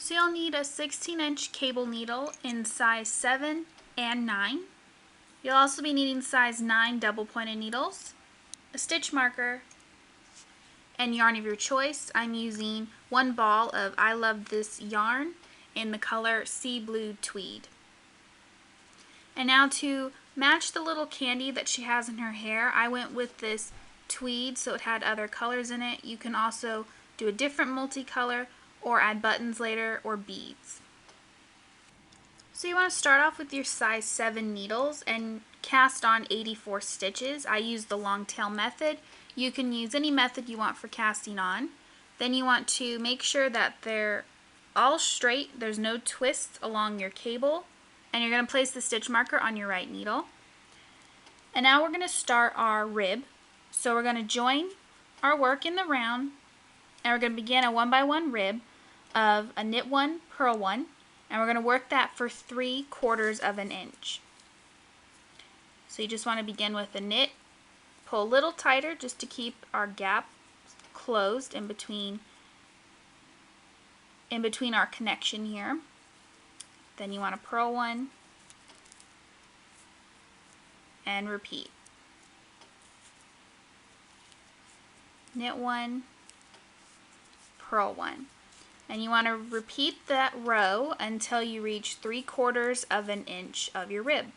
So you'll need a 16-inch cable needle in size 7 and 9. You'll also be needing size 9 double-pointed needles, a stitch marker, and yarn of your choice. I'm using one ball of I Love This yarn in the color Seablue Tweed. And now to match the little candy that she has in her hair, I went with this tweed so it had other colors in it. You can also do a different multicolor or add buttons later or beads. So you want to start off with your size 7 needles and cast on 84 stitches. I use the long tail method. You can use any method you want for casting on. Then you want to make sure that they're all straight, there's no twists along your cable, and you're going to place the stitch marker on your right needle. And now we're going to start our rib. So we're going to join our work in the round, and we're going to begin a 1x1 rib of a knit 1, purl 1, and we're going to work that for 3/4 of an inch. So you just want to begin with a knit, pull a little tighter just to keep our gap closed in between our connection here. Then you want to purl 1 and repeat. Knit 1, purl 1. And you want to repeat that row until you reach 3/4 of an inch of your rib.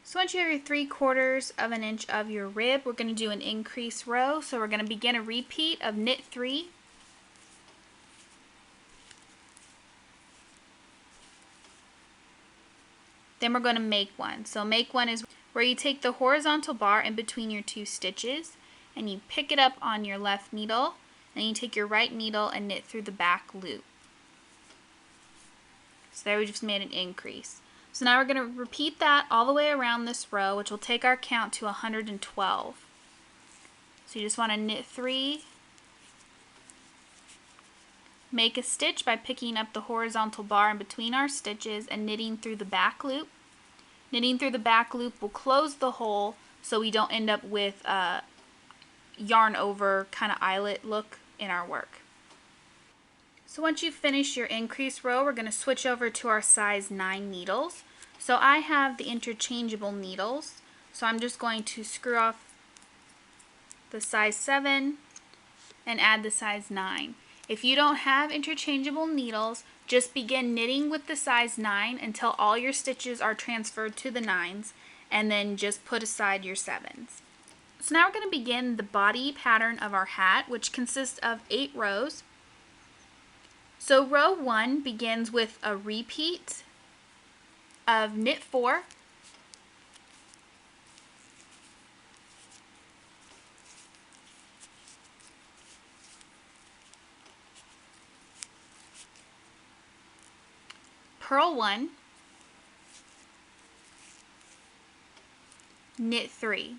So once you have your 3/4 of an inch of your rib, we're going to do an increase row. So we're going to begin a repeat of knit 3, then we're going to make 1. So make 1 is where you take the horizontal bar in between your 2 stitches and you pick it up on your left needle, and you take your right needle and knit through the back loop. So there we just made an increase. So now we're going to repeat that all the way around this row, which will take our count to 112. So you just want to knit 3, make a stitch by picking up the horizontal bar in between our stitches and knitting through the back loop. Knitting through the back loop will close the hole so we don't end up with a yarn over kind of eyelet look in our work. So once you finish your increase row, we're going to switch over to our size 9 needles. So I have the interchangeable needles, so I'm just going to screw off the size 7 and add the size 9. If you don't have interchangeable needles, just begin knitting with the size 9 until all your stitches are transferred to the 9s, and then just put aside your 7s. So now we're going to begin the body pattern of our hat, which consists of 8 rows. So row 1 begins with a repeat of knit 4, purl 1, knit 3.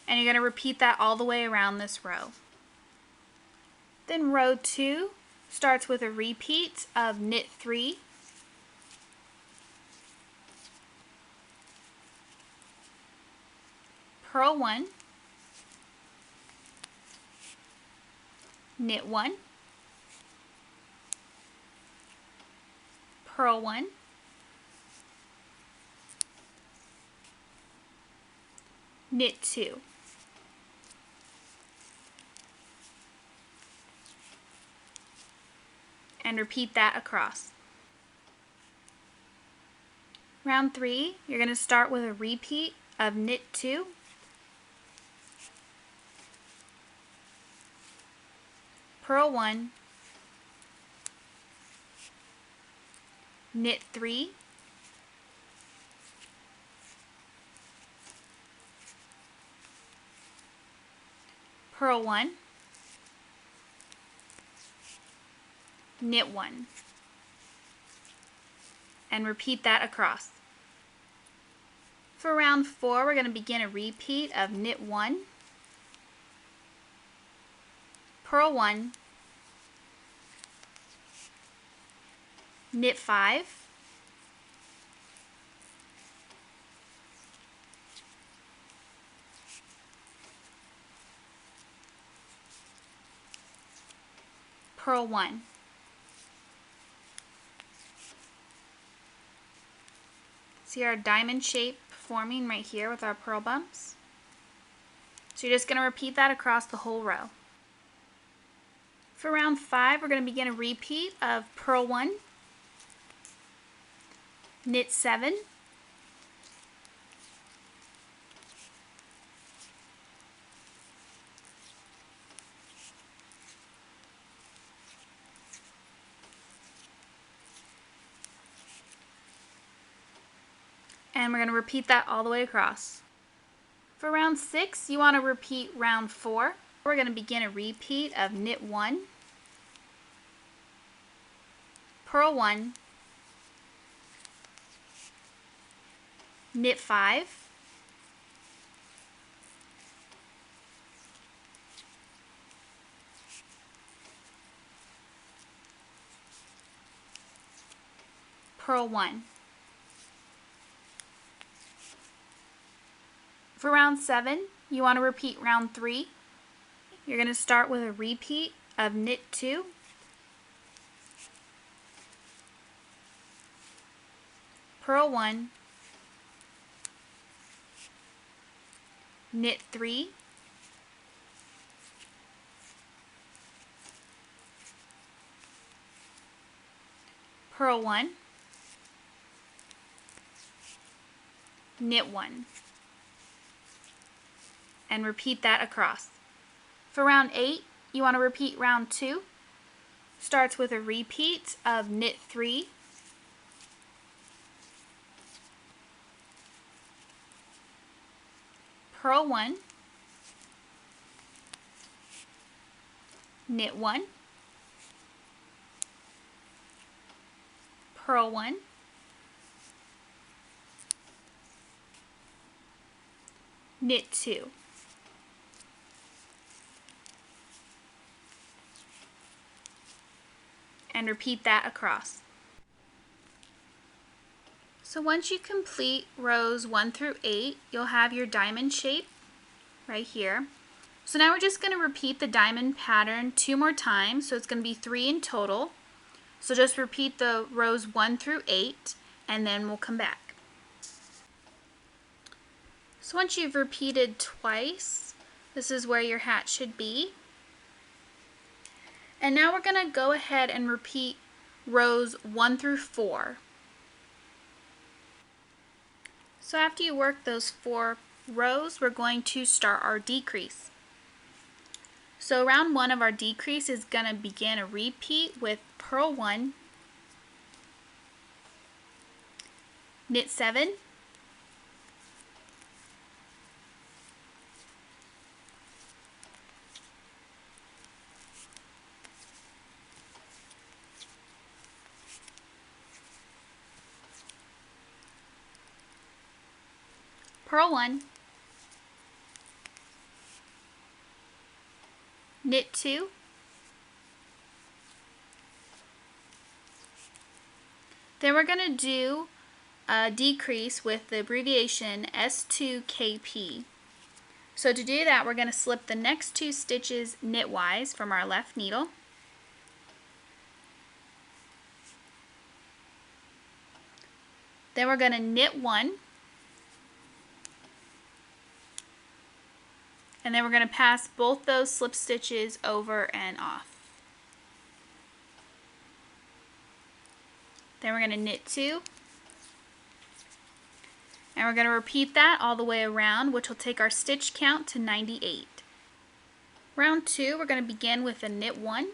And you're going to repeat that all the way around this row. Then row 2 starts with a repeat of knit 3, purl 1, knit 1, purl 1, knit 2. And repeat that across. Round 3, you're going to start with a repeat of knit 2, purl 1, knit 3, purl 1, knit 1, and repeat that across. For round 4, we're going to begin a repeat of knit 1, purl 1, knit 5, purl 1. See our diamond shape forming right here with our purl bumps? So you're just going to repeat that across the whole row. For round 5, we're going to begin a repeat of purl 1, knit 7, and we're going to repeat that all the way across. For round 6, you want to repeat round 4. We're going to begin a repeat of knit 1, purl 1, knit 5, purl 1. For round 7, you want to repeat round 3. You're going to start with a repeat of knit 2, purl 1, knit 3, purl 1, knit 1, and repeat that across. For round 8, you want to repeat round 2. Starts with a repeat of knit 3, purl 1, knit 1, purl 1, knit 2. And repeat that across. So once you complete rows 1 through 8, you'll have your diamond shape right here. So now we're just going to repeat the diamond pattern 2 more times, so it's going to be 3 in total. So just repeat the rows 1 through 8, and then we'll come back. So once you've repeated twice, this is where your hat should be. And now we're going to go ahead and repeat rows 1 through 4. So after you work those 4 rows, we're going to start our decrease. So round 1 of our decrease is going to begin a repeat with purl 1, knit 7, purl 1, knit 2, then we're going to do a decrease with the abbreviation S2KP. So to do that, we're going to slip the next 2 stitches knitwise from our left needle. Then we're going to knit 1, and then we're going to pass both those slip stitches over and off. Then we're going to knit 2, and we're going to repeat that all the way around, which will take our stitch count to 98. Round 2, we're going to begin with a knit 1,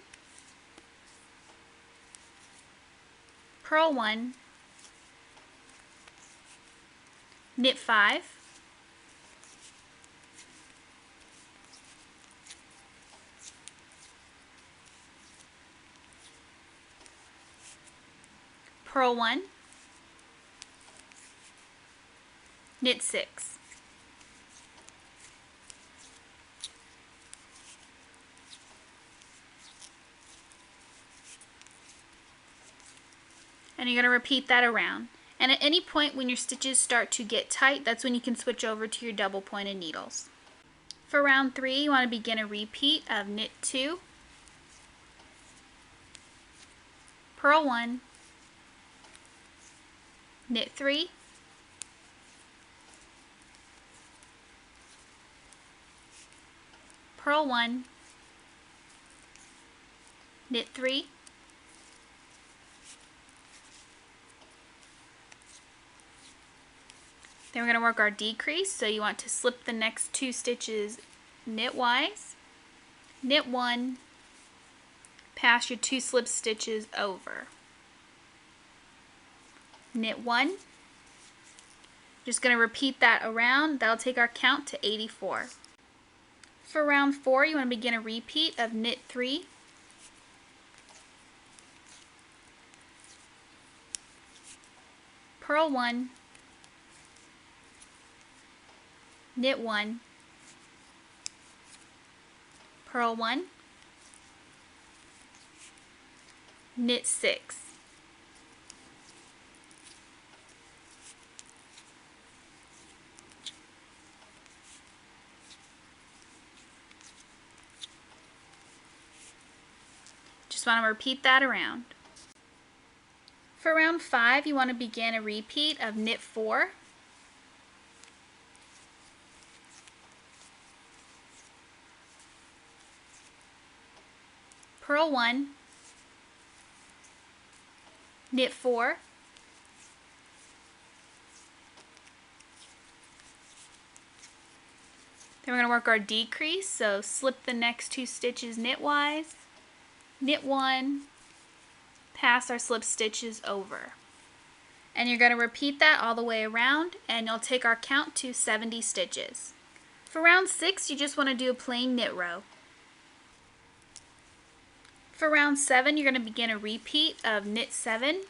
purl 1, knit 5, purl 1, knit 6. And you're going to repeat that around. And at any point when your stitches start to get tight, that's when you can switch over to your double pointed needles. For round 3, you want to begin a repeat of knit 2, purl 1, knit 3, purl 1, knit 3, then we're going to work our decrease, so you want to slip the next 2 stitches knitwise, knit 1, pass your 2 slip stitches over, knit 1, just going to repeat that around. That'll take our count to 84. For round 4, you want to begin a repeat of knit 3, purl 1, knit 1, purl 1, knit 6. Just want to repeat that around. For round 5, you want to begin a repeat of knit 4, purl 1, knit 4, then we're going to work our decrease, so slip the next 2 stitches knitwise, knit 1, pass our slip stitches over. And you're going to repeat that all the way around, and you'll take our count to 70 stitches. For round 6, you just want to do a plain knit row. For round 7, you're going to begin a repeat of knit 7,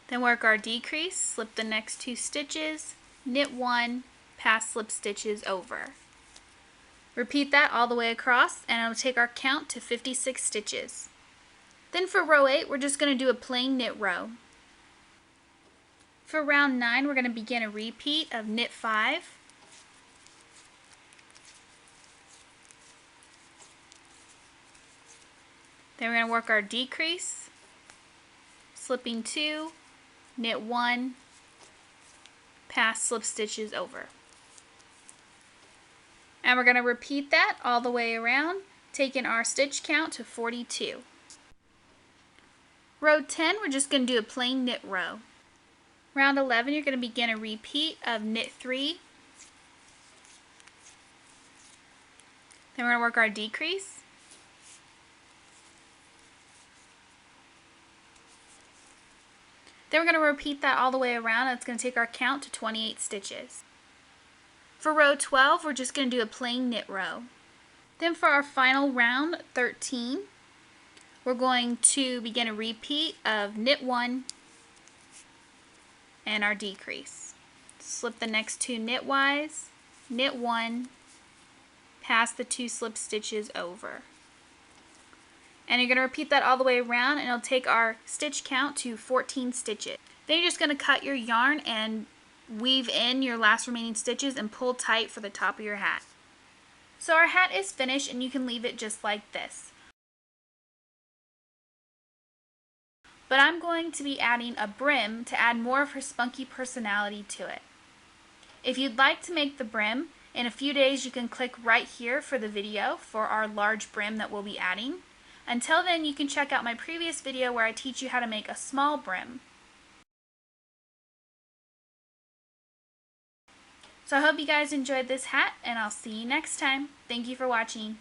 then work our decrease, slip the next 2 stitches, knit 1, pass slip stitches over. Repeat that all the way across, and it'll take our count to 56 stitches. Then for row 8, we're just going to do a plain knit row. For round 9, we're going to begin a repeat of knit 5, then we're going to work our decrease, slipping 2, knit 1, pass slip stitches over. And we're going to repeat that all the way around, taking our stitch count to 42. Row 10, we're just going to do a plain knit row. Round 11, you're going to begin a repeat of knit 3, then we're going to work our decrease, then we're going to repeat that all the way around, and it's going to take our count to 28 stitches. For row 12, we're just going to do a plain knit row. Then for our final round, 13, we're going to begin a repeat of knit 1 and our decrease. Slip the next 2 knitwise, knit 1, pass the 2 slip stitches over. And you're going to repeat that all the way around, and it'll take our stitch count to 14 stitches. Then you're just going to cut your yarn and weave in your last remaining stitches and pull tight for the top of your hat. So our hat is finished, and you can leave it just like this. But I'm going to be adding a brim to add more of her spunky personality to it. If you'd like to make the brim, in a few days you can click right here for the video for our large brim that we'll be adding. Until then, you can check out my previous video where I teach you how to make a small brim. So I hope you guys enjoyed this hat, and I'll see you next time. Thank you for watching.